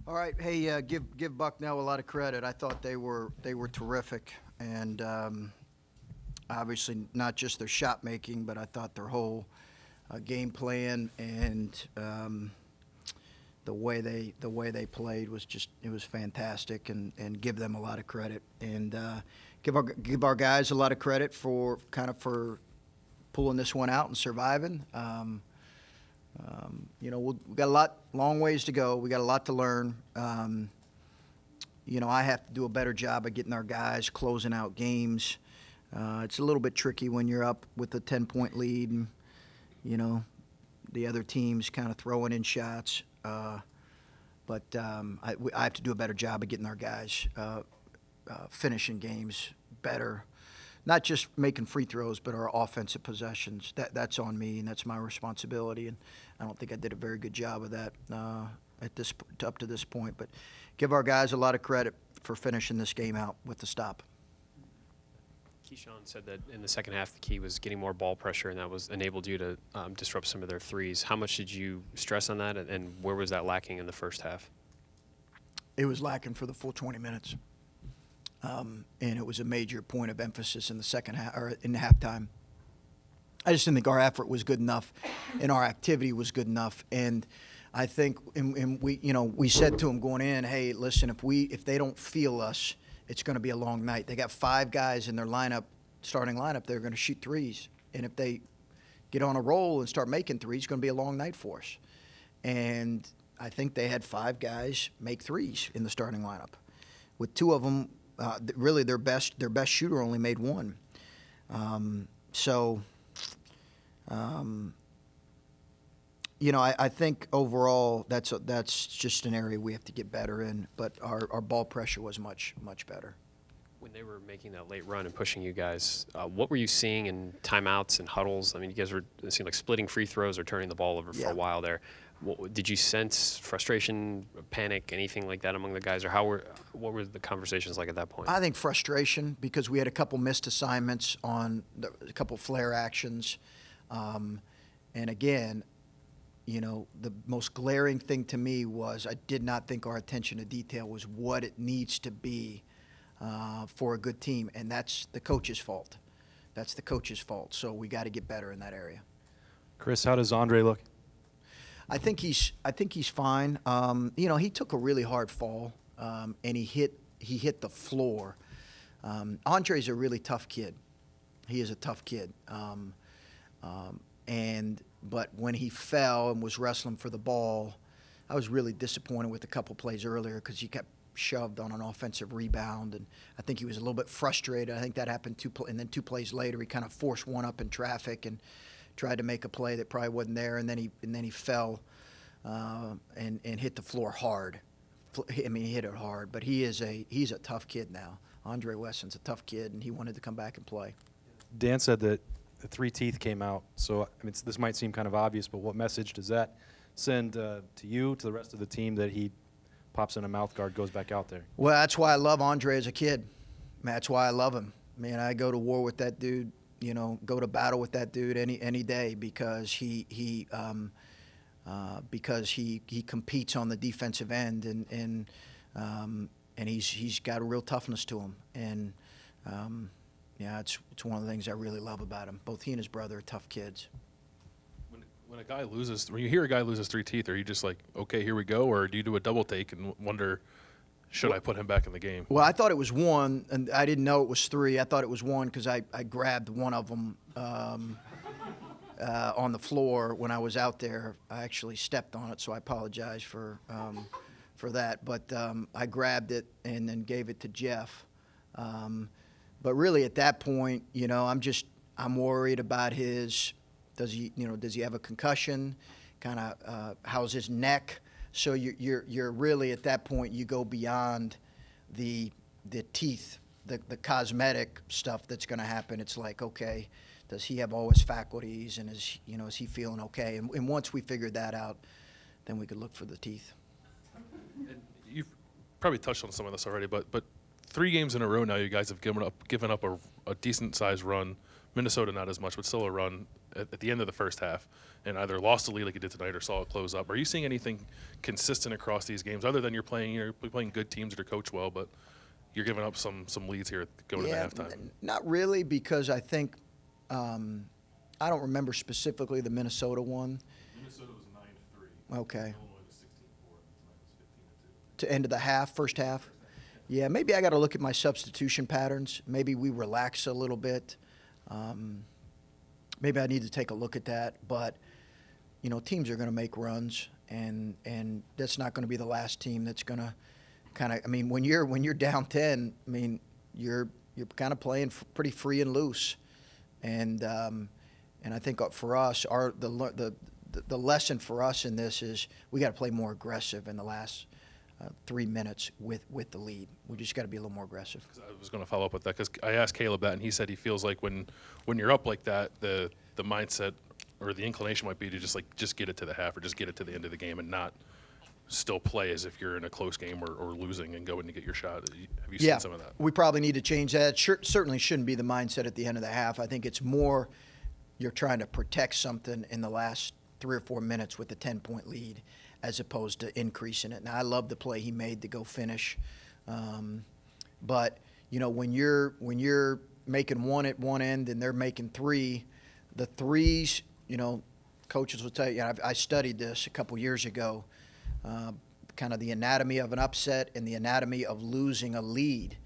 All right, hey, give Bucknell a lot of credit. I thought they were terrific, and obviously not just their shot making, but I thought their whole game plan and the way they played was just, it was fantastic, and give them a lot of credit, and give our guys a lot of credit for for pulling this one out and surviving. We've got long ways to go. We got a lot to learn. I have to do a better job of getting our guys closing out games. It's a little bit tricky when you're up with a 10-point lead and, the other team's kind of throwing in shots. But I have to do a better job of getting our guys finishing games better. Not just making free throws, but our offensive possessions. That's on me, and that's my responsibility. And I don't think I did a very good job of that up to this point. But give our guys a lot of credit for finishing this game out with the stop. Keyshawn said that in the second half, the key was getting more ball pressure, and that was enabled you to disrupt some of their threes. How much did you stress on that, and where was that lacking in the first half? It was lacking for the full 20 minutes. And it was a major point of emphasis in the second half, or in the halftime. I just didn't think our effort was good enough, and our activity was good enough. And I think, we said to them going in, hey, listen, if they don't feel us, it's going to be a long night. They got 5 guys in their starting lineup. They're going to shoot threes, and if they get on a roll and start making threes, it's going to be a long night for us. And I think they had 5 guys make threes in the starting lineup, with 2 of them. Really, their best shooter only made 1. I think overall that's just an area we have to get better in. But our ball pressure was much better. When they were making that late run and pushing you guys, what were you seeing in timeouts and huddles? I mean, you guys it seemed like splitting free throws or turning the ball over for a while there. Did you sense frustration, panic, anything like that among the guys, or what were the conversations like at that point? I think frustration, because we had a couple missed assignments on a couple flare actions, and again, the most glaring thing to me was I did not think our attention to detail was what it needs to be for a good team, and that's the coach's fault. That's the coach's fault. So we got to get better in that area. Chris, how does Andre look? I think he's fine. He took a really hard fall, and he hit the floor. Andre's a really tough kid. He is a tough kid. But when he fell and was wrestling for the ball, I was really disappointed with a couple plays earlier because he kept shoved on an offensive rebound, and I think he was a little bit frustrated. I think that happened and then 2 plays later he kind of forced one up in traffic and tried to make a play that probably wasn't there, and then he fell and hit the floor hard. I mean, he hit it hard, but he's a tough kid now. Andre Wesson's a tough kid, and he wanted to come back and play. Dan said that the 3 teeth came out, so I mean, this might seem kind of obvious, but what message does that send to you, to the rest of the team, that he pops in a mouth guard, goes back out there? Well, that's why I love Andre as a kid. That's why I love him. Man, I go to war with that dude. Go to battle with that dude any day, because he competes on the defensive end, and he's got a real toughness to him, and it's one of the things I really love about him. Both he and his brother are tough kids. When you hear a guy loses 3 teeth, are you just like, okay, here we go, or do you do a double take and wonder, should I put him back in the game? Well, I thought it was 1, and I didn't know it was 3. I thought it was 1 because I grabbed one of them on the floor when I was out there. I actually stepped on it, so I apologize for that. But I grabbed it and then gave it to Jeff. But really, at that point, I'm worried about does he have a concussion? Kind of how's his neck? So you're really at that point, you go beyond the teeth, the cosmetic stuff that's going to happen. It's like, okay, does he have all his faculties, and is he feeling okay? And once we figured that out, then we could look for the teeth. And you've probably touched on some of this already, but 3 games in a row now, you guys have given up a decent sized run. Minnesota not as much, but still a run. at the end of the first half and either lost the lead like you did tonight or saw it close up. Are you seeing anything consistent across these games other than you're playing good teams that are coached well, but you're giving up some leads here going into halftime? Not really, because I think I don't remember specifically the Minnesota one. Minnesota was 9-3. Okay. Illinois was 16-4. Tonight was 15-2. To end of the half, first half. Yeah, maybe I got to look at my substitution patterns. Maybe we relax a little bit. Maybe I need to take a look at that. But, you know, teams are going to make runs, and that's not going to be the last team that's going to kind of. I mean, when you're down 10, I mean, you're kind of playing pretty free and loose, and I think for us, the lesson for us in this is we got to play more aggressive in the last 3 minutes with the lead. We just got to be a little more aggressive. I was going to follow up with that because I asked Caleb that, and he said he feels like when you're up like that, the mindset or the inclination might be to just get it to the half or just get it to the end of the game and not still play as if you're in a close game or losing and go in to get your shot. Have you seen some of that? We probably need to change that. Certainly shouldn't be the mindset at the end of the half. I think it's more you're trying to protect something in the last 3 or 4 minutes with a 10-point lead, as opposed to increasing it. Now, I love the play he made to go finish, but you know, when you're making one at one end and they're making three, the threes, you know, coaches will tell you. I studied this a couple years ago, kind of the anatomy of an upset and the anatomy of losing a lead,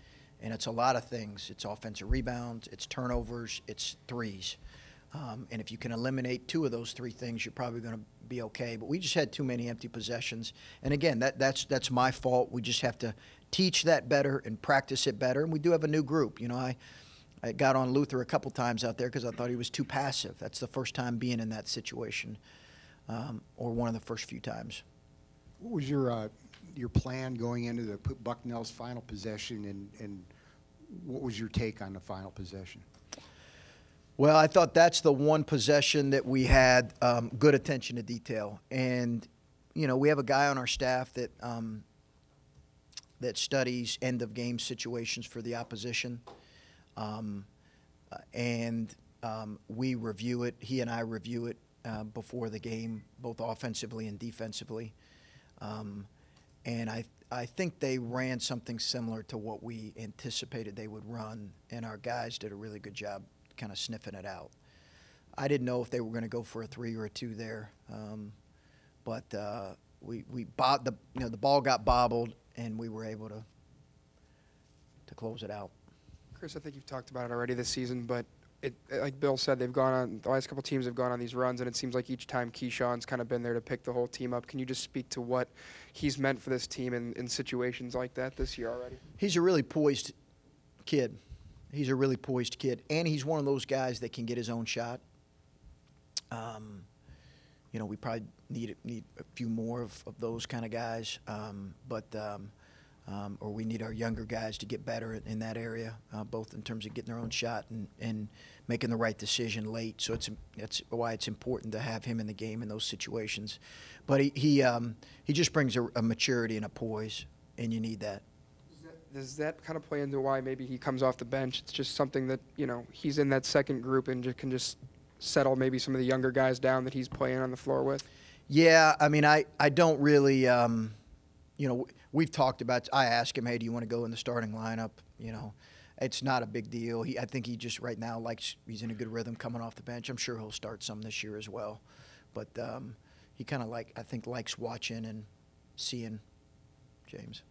and it's a lot of things. It's offensive rebounds, it's turnovers, it's threes. And if you can eliminate 2 of those 3 things, you're probably going to be okay. But we just had too many empty possessions. And again, that's my fault. We just have to teach that better and practice it better. And we do have a new group. You know, I got on Luther a couple times out there because I thought he was too passive. That's the first time being in that situation, or one of the first few times. What was your plan going into the Bucknell's final possession, and what was your take on the final possession? Well, I thought that's the one possession that we had good attention to detail. And, you know, we have a guy on our staff that that studies end-of-game situations for the opposition. We review it. He and I review it before the game, both offensively and defensively. And I think they ran something similar to what we anticipated they would run, and our guys did a really good job kind of sniffing it out. I didn't know if they were going to go for a 3 or a 2 there, but the ball got bobbled, and we were able to close it out. Chris, I think you've talked about it already this season, but like Bill said, the last couple teams have gone on these runs, and it seems like each time Keyshawn's kind of been there to pick the whole team up. Can you just speak to what he's meant for this team in situations like that this year already? He's a really poised kid. He's a really poised kid, and he's one of those guys that can get his own shot. You know, we probably need a few more of those kind of guys, or we need our younger guys to get better in that area, both in terms of getting their own shot and making the right decision late. So that's why it's important to have him in the game in those situations. But he just brings a maturity and a poise, and you need that. Does that kind of play into why maybe he comes off the bench? It's just something that, you know, he's in that second group and can just settle maybe some of the younger guys down that he's playing on the floor with? Yeah, I mean, I don't really, you know, we've talked about, I asked him, hey, do you want to go in the starting lineup? You know, it's not a big deal. I think he just right now he's in a good rhythm coming off the bench. I'm sure he'll start some this year as well. But he kind of likes watching and seeing James.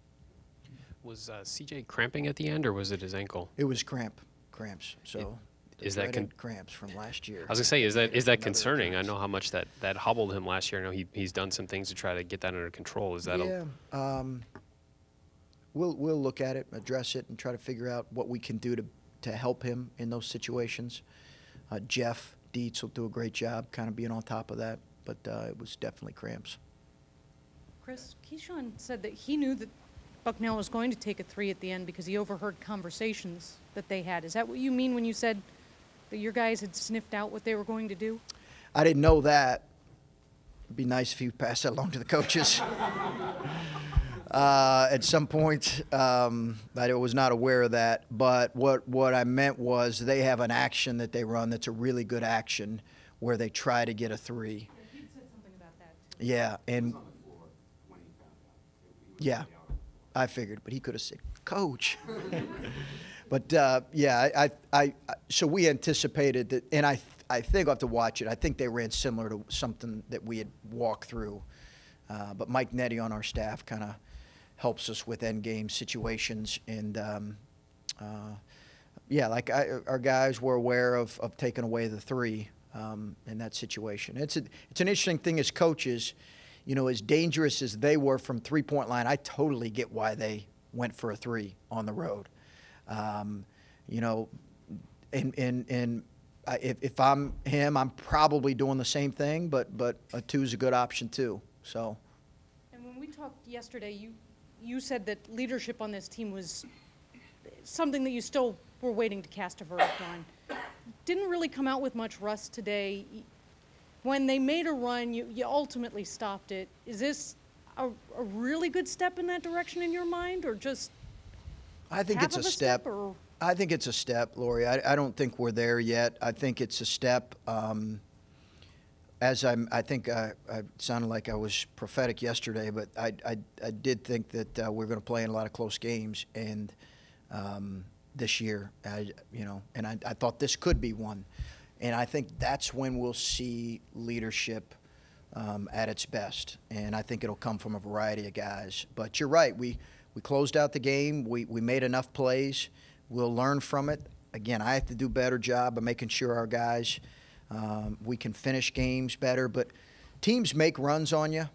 Was CJ cramping at the end, or was it his ankle? It was cramps. So is that cramps from last year? I was gonna say, is that concerning? Cramps. I know how much that hobbled him last year. I know he's done some things to try to get that under control. Is that We'll look at it, address it, and try to figure out what we can do to help him in those situations. Jeff Dietz will do a great job kind of being on top of that, but it was definitely cramps. Chris, Keyshawn said that he knew that Bucknell was going to take a 3 at the end because he overheard conversations that they had. Is that what you mean when you said that your guys had sniffed out what they were going to do? I didn't know that. It'd be nice if you passed that along to the coaches. At some point, I was not aware of that. But what I meant was they have an action that they run that's a really good action where they try to get a three. Yeah, he said something about that too. Yeah, and yeah, I figured, but he could have said, "Coach." But yeah, so we anticipated that, and I think I'll have to watch it. I think they ran similar to something that we had walked through. But Mike Nettie on our staff kind of helps us with end game situations, and yeah, like our guys were aware of taking away the three in that situation. It's an interesting thing as coaches, you know, as dangerous as they were from 3-point line. I totally get why they went for a three on the road. You know, and if I'm him, I'm probably doing the same thing, but a two is a good option too. So. And when we talked yesterday, you said that leadership on this team was something that you still were waiting to cast a verdict on. Didn't really come out with much rust today. When they made a run, you ultimately stopped it. Is this a really good step in that direction in your mind, or just I think it's a step. I think it's a step, Lori. I don't think we're there yet. I think it's a step. I think I sounded like I was prophetic yesterday, but I did think that we're going to play in a lot of close games, and this year, and I thought this could be one, and I think that's when we'll see leadership at its best, and I think it'll come from a variety of guys. But you're right. We closed out the game. We made enough plays. We'll learn from it. Again, I have to do a better job of making sure our guys, we can finish games better. But teams make runs on you.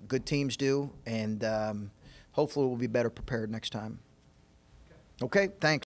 Good teams do. And hopefully we'll be better prepared next time. Okay, thanks.